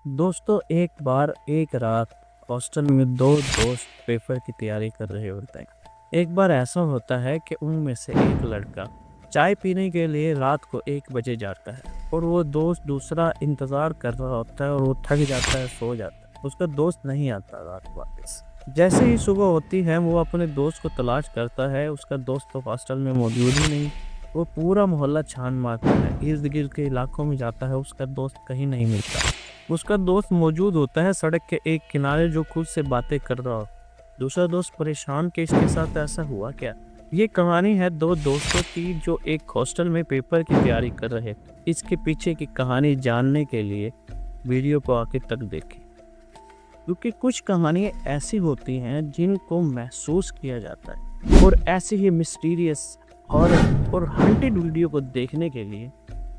दोस्तों, एक बार एक रात हॉस्टल में दो दोस्त पेपर की तैयारी कर रहे होते हैं। एक बार ऐसा होता है कि उनमें से एक लड़का चाय पीने के लिए रात को 1 बजे जाता है और वो दोस्त दूसरा इंतज़ार कर रहा होता है और वो थक जाता है, सो जाता है। उसका दोस्त नहीं आता रात वापस। जैसे ही सुबह होती है वो अपने दोस्त को तलाश करता है। उसका दोस्त तो हॉस्टल में मौजूद ही नहीं। वो पूरा मोहल्ला छान मारता है, इर्द गिर्द के इलाकों में जाता है, उसका दोस्त कहीं नहीं मिलता। उसका दोस्त मौजूद होता है सड़क के एक किनारे, जो खुद से बातें कर रहा हो। दूसरा दोस्त परेशान कि इसके साथ ऐसा हुआ क्या। ये कहानी है दो दोस्तों की जो एक हॉस्टल में पेपर की तैयारी कर रहे थे। इसके पीछे की कहानी जानने के लिए वीडियो को आखिर तक देखें, क्योंकि कुछ कहानियाँ ऐसी होती हैं जिनको महसूस किया जाता है। और ऐसी ही मिस्टीरियस और हंटेड वीडियो को देखने के लिए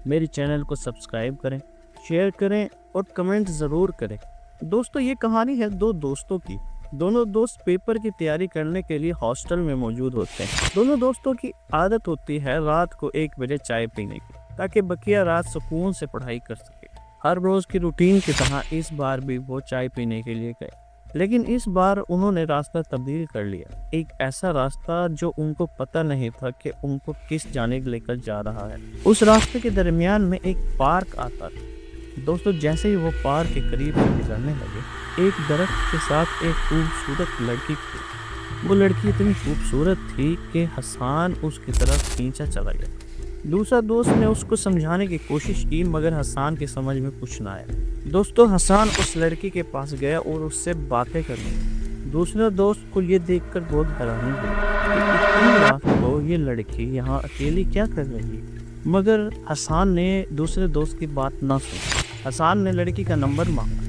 मेरे चैनल को सब्सक्राइब करें, शेयर करें और कमेंट ज़रूर करें। दोस्तों, ये कहानी है दो दोस्तों की। दोनों दोस्त पेपर की तैयारी करने के लिए हॉस्टल में मौजूद होते हैं। दोनों दोस्तों की आदत होती है रात को 1 बजे चाय पीने की, ताकि बकिया रात सुकून से पढ़ाई कर सके। हर रोज़ की रूटीन की तरह इस बार भी वो चाय पीने के लिए गए, लेकिन इस बार उन्होंने रास्ता तब्दील कर लिया। एक ऐसा रास्ता जो उनको पता नहीं था कि उनको किस जानिब लेकर जा रहा है। उस रास्ते के दरमियान में एक पार्क आता था। दोस्तों, जैसे ही वो पार्क के करीब से गुजरने लगे, एक दरख्त के साथ एक खूबसूरत लड़की थी। वो लड़की इतनी खूबसूरत थी कि हसन उसकी तरफ खींचा चला गया। दूसरा दोस्त ने उसको समझाने की कोशिश की, मगर हसन की समझ में कुछ ना आया। दोस्तों, हसन उस लड़की के पास गया और उससे बातें करने लगा। दूसरा दोस्त को ये देखकर बहुत हैरानी हुई कि इतनी रात को ये लड़की यहाँ अकेली क्या कर रही है। मगर हसन ने दूसरे दोस्त की बात ना सुनी। हसन ने लड़की का नंबर मांगा,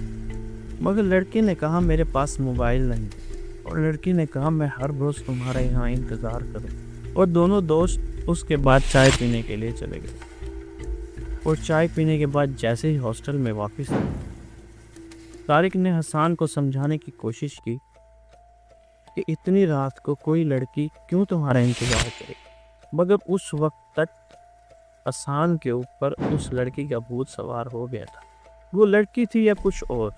मगर लड़की ने कहा मेरे पास मोबाइल नहीं। और लड़की ने कहा मैं हर रोज़ तुम्हारे यहाँ इंतज़ार करूँ। और दोनों दोस्त उसके बाद चाय पीने के लिए चले गए। और चाय पीने के बाद जैसे ही हॉस्टल में वापस आए, तारिक ने हसन को समझाने की कोशिश की कि इतनी रात को कोई लड़की क्यों तुम्हारा इंतज़ार करे। मगर उस वक्त तक हसन के ऊपर उस लड़की का भूत सवार हो गया था। वो लड़की थी या कुछ और,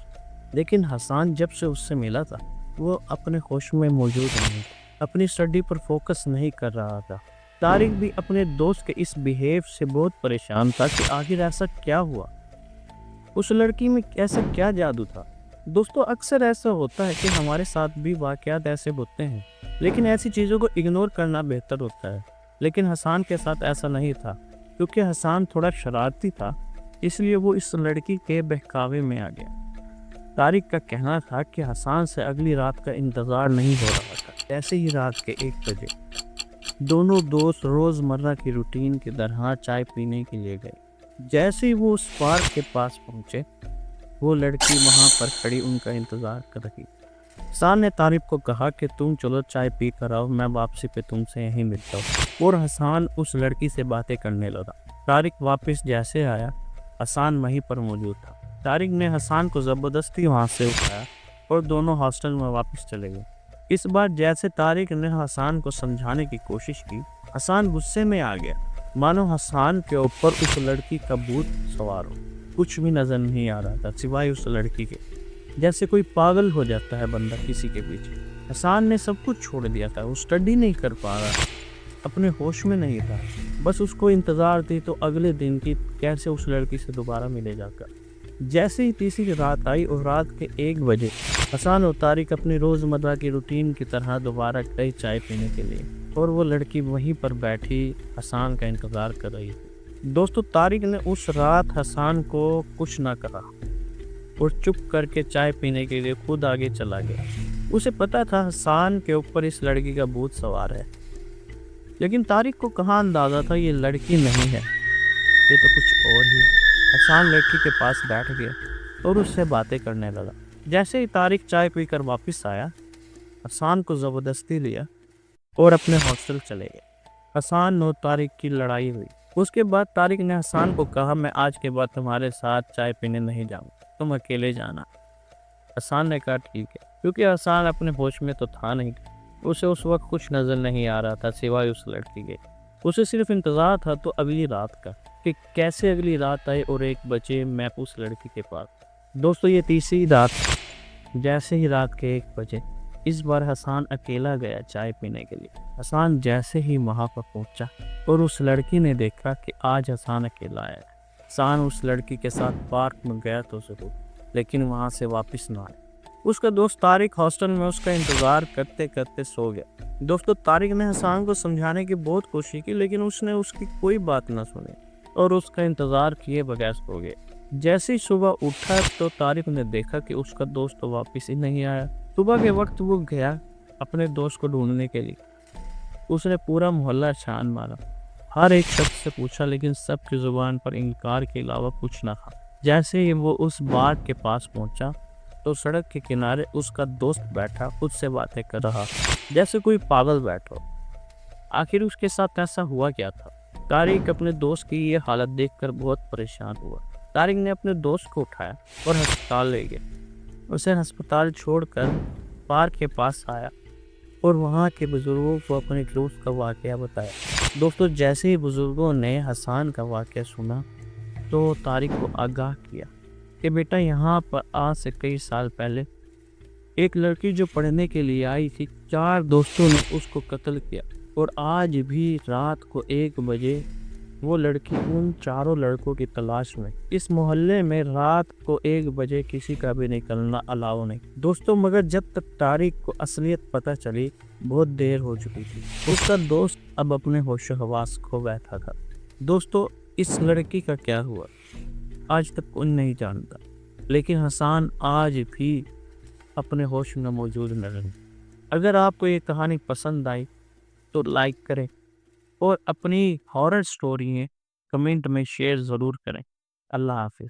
लेकिन हसन जब से उससे मिला था वो अपने होश में मौजूद नहीं, अपनी स्टडी पर फोकस नहीं कर रहा था। तारिक भी अपने दोस्त के इस बिहेव से बहुत परेशान था कि आखिर ऐसा क्या हुआ, उस लड़की में ऐसा क्या जादू था। दोस्तों, अक्सर ऐसा होता है कि हमारे साथ भी वाक़यात ऐसे होते हैं, लेकिन ऐसी चीज़ों को इग्नोर करना बेहतर होता है। लेकिन हसन के साथ ऐसा नहीं था, क्योंकि हसन थोड़ा शरारती था, इसलिए वो इस लड़की के बहकावे में आ गया। तारिक का कहना था कि हसन से अगली रात का इंतज़ार नहीं हो रहा था। ऐसे ही रात के 1 बजे दोनों दोस्त रोज़मर्रा की रूटीन की तरह चाय पीने के लिए गए। जैसे ही वो उस पार्क के पास पहुंचे, वो लड़की वहां पर खड़ी उनका इंतज़ार कर रही। हसन ने तारिक को कहा कि तुम चलो चाय पी कर आओ, मैं वापसी पे तुमसे यहीं मिलता हूँ। और हसन उस लड़की से बातें करने लगा। तारिक वापस जैसे आया, हसन वहीं पर मौजूद था। तारिक ने हसन को ज़बरदस्ती वहाँ से उठाया और दोनों हॉस्टल में वापस चले गए। इस बार जैसे तारिक ने हसन को समझाने की कोशिश की, हसन गुस्से में आ गया, मानो हसन के ऊपर उस लड़की का भूत सवार हो। कुछ भी नज़र नहीं आ रहा था सिवाय उस लड़की के। जैसे कोई पागल हो जाता है बंदा किसी के पीछे। हसन ने सब कुछ छोड़ दिया था। वो स्टडी नहीं कर पा रहा, अपने होश में नहीं था। बस उसको इंतज़ार थी तो अगले दिन की कैसे उस लड़की से दोबारा मिले जाकर। जैसे ही तीसरी रात आई और रात के 1 बजे हसन और तारिक अपनी रोज़मर्रा की रूटीन की तरह दोबारा गए चाय पीने के लिए, और वो लड़की वहीं पर बैठी हसन का इंतज़ार कर रही थी। दोस्तों, तारिक ने उस रात हसन को कुछ ना कहा और चुप करके चाय पीने के लिए खुद आगे चला गया। उसे पता था हसन के ऊपर इस लड़की का भूत सवार है, लेकिन तारिक को कहाँ अंदाज़ा था ये लड़की नहीं है, ये तो कुछ और ही। हसन लड़की के पास बैठ गया और उससे बातें करने लगा। जैसे ही तारिक चाय पीकर वापस आया, हसन को ज़बरदस्ती लिया और अपने हॉस्टल चले गए। हसन और तारिक की लड़ाई हुई। उसके बाद तारिक ने हसन को कहा मैं आज के बाद तुम्हारे साथ चाय पीने नहीं जाऊँगा, तुम अकेले जाना। हसन ने कहा ठीक है, क्योंकि हसन अपने होश में तो था नहीं। उसे उस वक्त कुछ नज़र नहीं आ रहा था सिवाय उस लड़की के। उसे सिर्फ इंतज़ार था तो अगली रात का, कि कैसे अगली रात आए और 1 बजे मैं उस लड़की के पास। دوستو یہ تیسری رات، جیسے ہی رات کے 1 بجے اس بار حسان اکیلا گیا چائے پینے کے لیے۔ حسان جیسے ہی وہاں پر پہنچا اور اس لڑکی نے دیکھا کہ آج حسان اکیلا آیا ہے۔ حسان اس لڑکی کے ساتھ پارک میں گیا تو ضرور، لیکن وہاں سے واپس نہ آیا۔ اس کا دوست طارق ہاسٹل میں اس کا انتظار کرتے کرتے سو گیا۔ دوستو طارق نے حسان کو سمجھانے کی بہت کوشش کی، لیکن اس نے اس کی کوئی بات نہ سنی اور اس کا انتظار کیے بغیر سو گیا۔ جیسے ہی صبح اٹھا تو طارق نے دیکھا کہ اس کا دوست واپس ہی نہیں آیا۔ صبح کے وقت وہ گیا اپنے دوست کو ڈھونڈنے کے لیے۔ اس نے پورا محلہ چھان مارا، ہر ایک شخص سے پوچھا، لیکن سب کی زبان پر انکار کے علاوہ کچھ نہ تھا۔ جیسے ہی وہ اس بار کے پاس پہنچا تو سڑک کے کنارے اس کا دوست بیٹھا خود سے باتیں کر رہا، جیسے کوئی پاگل بیٹھا ہو۔ آخر اس کے ساتھ ایسا ہوا کیا تھا؟ طارق اپنے دوست کی یہ حالت دیکھ کر بہت پریشان ہوا۔ طارق نے اپنے دوست کو اٹھایا اور ہسپتال لے گیا۔ اسے ہسپتال چھوڑ کر پارک کے پاس آیا اور وہاں کے بزرگوں کو اپنے دوست کا واقعہ بتایا۔ دوستو جیسے ہی بزرگوں نے حسان کا واقعہ سنا تو طارق کو آگاہ کیا کہ بیٹا یہاں پر آج سے کئی سال پہلے ایک لڑکی جو پڑھنے کے لیے آئی تھی، 4 دوستوں نے اس کو قتل کیا، اور آج بھی رات کو 1 بجے وہ لڑکی ان 4 لڑکوں کی تلاش میں۔ اس محلے میں رات کو 1 بجے کسی کا بھی نکلنا الاؤ نہیں۔ دوستو مگر جب تک طارق کو اصلیت پتہ چلی بہت دیر ہو چکی تھی۔ اس کا دوست اب اپنے ہوش و حواس کھو بیٹھا تھا۔ دوستو اس لڑکی کا کیا ہوا آج تک کوئی نہیں جانتا، لیکن حسان آج بھی اپنے ہوش میں موجود نہ رہے۔ اگر آپ کو یہ کہانی پسند آئی تو لائک کریں اور اپنی ہارر سٹوری کمنٹ میں شیئر ضرور کریں۔ اللہ حافظ۔